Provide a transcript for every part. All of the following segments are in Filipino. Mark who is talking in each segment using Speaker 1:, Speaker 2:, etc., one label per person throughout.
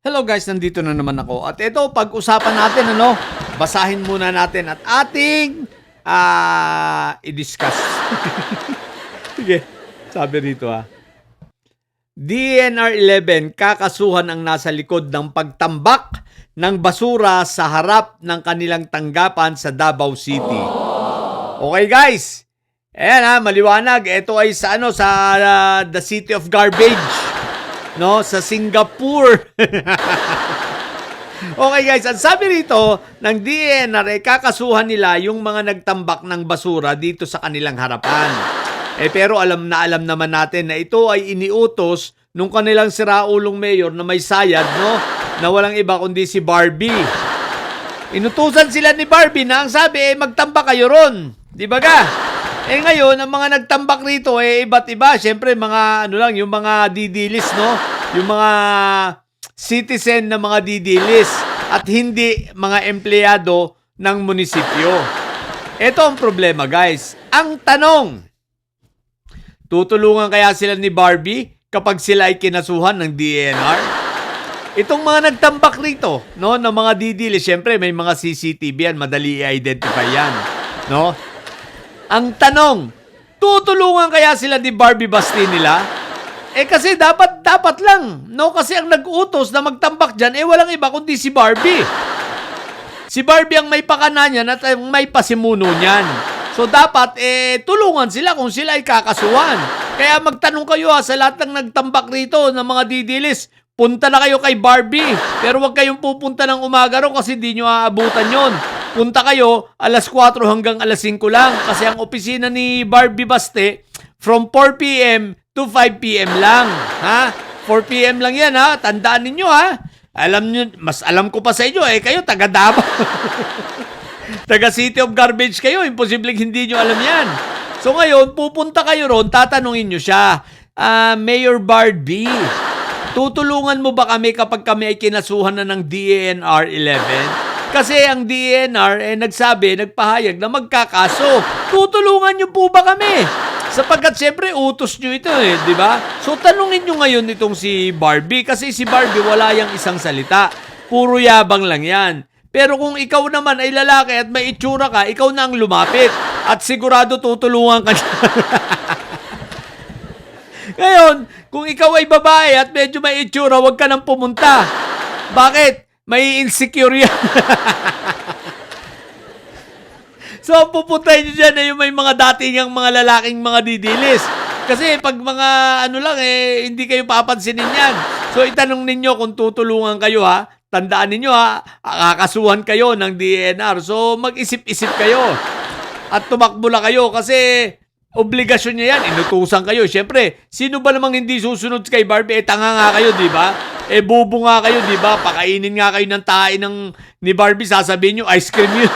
Speaker 1: Hello guys, nandito na naman ako. At ito, pag-usapan natin, basahin muna natin at ating i-discuss. Sige, sabi rito DNR 11, kakasuhan ang nasa likod ng pagtambak ng basura sa harap ng kanilang tanggapan sa Davao City. Okay guys, ayan maliwanag. Ito ay sa the City of Garbage. Sa Singapore. Okay guys, ang sabi rito ng DNR kakasuhan nila yung mga nagtambak ng basura dito sa kanilang harapan. Pero alam naman natin na ito ay iniutos nung kanilang siraulong mayor na may sayad, na walang iba kundi si Barbie. Inutusan sila ni Barbie na ang sabi magtambak kayo ron. Di ba ga? Ngayon, ang mga nagtambak rito, iba't iba. Siyempre, yung mga didilis, Yung mga citizen na mga didilis at hindi mga empleyado ng munisipyo. Ito ang problema, guys. Ang tanong, tutulungan kaya sila ni Barbie kapag sila ay kinasuhan ng DNR? Itong mga nagtambak rito, ng mga didilis, siyempre, may mga CCTV yan, madali i-identify yan, Ang tanong, tutulungan kaya sila ni Barbie Basti nila? Kasi dapat lang. Kasi ang nag-utos na magtambak dyan, walang iba kundi si Barbie. Si Barbie ang may pakana niyan at may pasimuno niyan. So dapat, tulungan sila kung sila ay kakasuhan. Kaya magtanong kayo sa lahat ng nagtambak rito ng mga didilis. Punta na kayo kay Barbie. Pero huwag kayong pupunta ng umaga ro kasi di nyo aabutan yon. Punta kayo alas 4 hanggang alas 5 lang kasi ang opisina ni Barbie Baste from 4 p.m. to 5 p.m. lang. 4 p.m. lang yan Tandaan ninyo mas alam ko pa sa inyo kayo taga Davao. Taga City of Garbage kayo, imposibleng hindi nyo alam yan. So ngayon, pupunta kayo ron, tatanungin nyo siya, Mayor Barbie, tutulungan mo ba kami kapag kami ay kinasuhan na ng DNR 11? Kasi ang DNR nagpahayag na magkakaso. Tutulungan niyo po ba kami? Sapagkat siyempre utos niyo ito di ba? So tanungin niyo ngayon itong si Barbie kasi si Barbie wala yang isang salita. Puro yabang lang yan. Pero kung ikaw naman ay lalaki at may itsura ka, ikaw na ang lumapit. At sigurado tutulungan ka niya. Ngayon, kung ikaw ay babae at medyo may itsura, huwag ka nang pumunta. Bakit? May insecure yan. So, pupuntahin nyo dyan yung may mga dating yung mga lalaking mga didilis. Kasi pag mga hindi kayo papansinin yan. So, itanong ninyo kung tutulungan kayo Tandaan ninyo kakasuhan kayo ng DNR. So, mag-isip-isip kayo. At tumakbo na kayo kasi obligasyon niya yan. Inutusan kayo. Siyempre, sino ba namang hindi susunod kay Barbie? Tanga nga kayo, di ba? Bubo nga kayo, di ba? Pakainin nga kayo ng tae ni Barbie, sasabihin nyo, ice cream yun.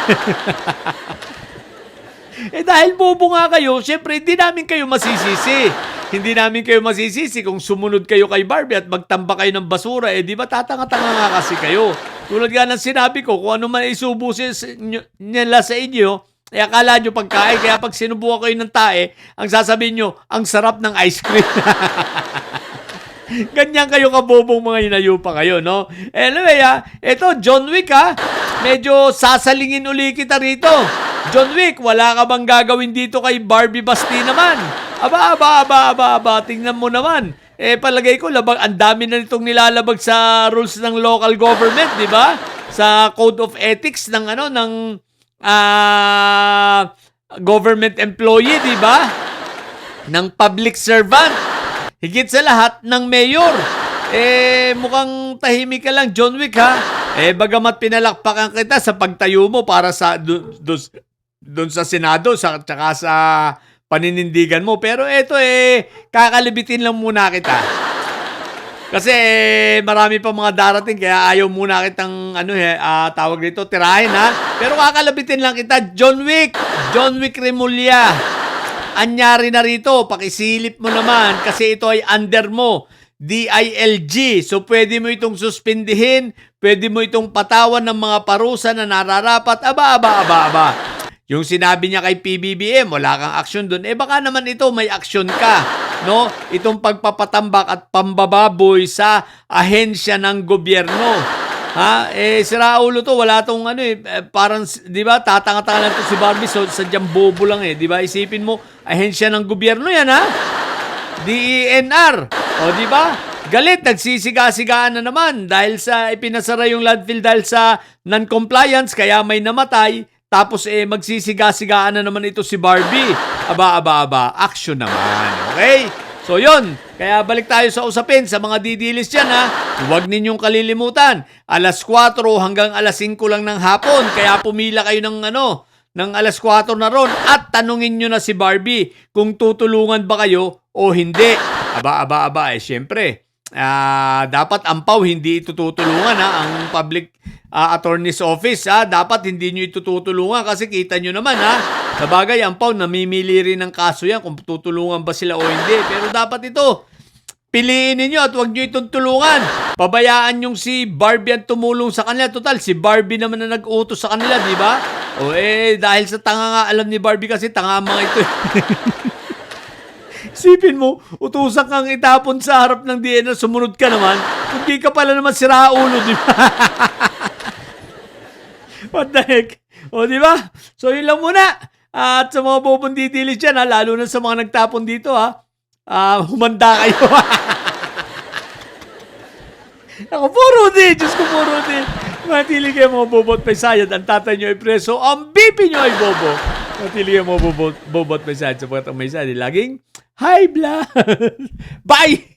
Speaker 1: Dahil bobo nga kayo, syempre, hindi namin kayo masisisi. Hindi namin kayo masisisi kung sumunod kayo kay Barbie at magtamba kayo ng basura. Di ba tatanga-tanga nga kasi kayo? Tulad nga ng sinabi ko, kung ano man isubo nila sa inyo, akala nyo pagkain. Kaya pag sinubukan kayo ng tae, ang sasabihin nyo, ang sarap ng ice cream. Ganyan kayo kabobong mga inayupa kayo, Anyway, ito, John Wick, medyo sasalingin uli kita rito. John Wick, wala ka bang gagawin dito kay Barbie Basti naman? Aba, tingnan mo naman. Palagay ko, ang dami na nitong nilalabag sa rules ng local government, di ba? Sa code of ethics ng government employee, di ba? Ng public servant. Higit sa lahat ng mayor. Mukhang tahimik ka lang, John Wick, bagamat pinalakpakan kita sa pagtayo mo para sa doon sa Senado, tsaka sa paninindigan mo. Pero eto kakalibitin lang muna kita. Kasi marami pa mga darating, kaya ayaw muna kitang, tawag dito, tirahin, Pero kakalabitin lang kita, John Wick Remulla. Anyari na rito, pakisilip mo naman kasi ito ay under mo, DILG. So pwede mo itong suspindihin, pwede mo itong patawan ng mga parusa na nararapat. Aba. Yung sinabi niya kay PBBM, wala kang aksyon doon. Baka naman ito may aksyon ka. no, itong pagpapatambak at pambababoy sa ahensya ng gobyerno. Ha? Sira ulo to, wala tong parang, di ba, tatanga-tanga lang to si Barbie, so sadyang bobo lang di ba? Isipin mo, ahensya ng gobyerno yan, ha? DENR. O, di ba? Galit, nagsisiga-sigaan na naman dahil sa ipinasara yung landfill dahil sa non-compliance, kaya may namatay. Tapos magsisiga-sigaan na naman ito si Barbie. Aba, action naman. Okay? So yun, kaya balik tayo sa usapin sa mga didilis dyan, ha. Huwag ninyong kalilimutan. Alas 4 hanggang alas 5 lang ng hapon. Kaya pumila kayo ng alas 4 na ron at tanungin nyo na si Barbie kung tutulungan ba kayo o hindi. Aba, syempre. Dapat ampaw hindi itutulungan, ha, ang public attorney's office, ha. Dapat hindi nyo itutulungan kasi kita nyo naman, ha. Sabagay, ampaw, namimili rin ng kaso yan kung tutulungan ba sila o hindi. Pero dapat ito, piliin ninyo at huwag nyo itong tulungan. Pabayaan yung si Barbie ang tumulong sa kanila. Total, si Barbie naman na nag-utos sa kanila, di ba? O dahil sa tanga nga, alam ni Barbie kasi tanga mga ito. Isipin mo, utusan kang itapon sa harap ng DNR, sumunod ka naman. Hindi ka pala naman sira ulo, di ba? What the heck? O, di ba? So, yun lang muna. At sa mga bubunditilis dyan, lalo na sa mga nagtapon dito, humanda kayo. Ako, puro di. Diyos ko, puro di. Matili kayo mga bobot may sayad. Ang tatay nyo ay preso. Ang bibi nyo ay bobo. Matili kayo mga bobot may sayad. Sapagkat ang may sayad, laging high blood. Bye!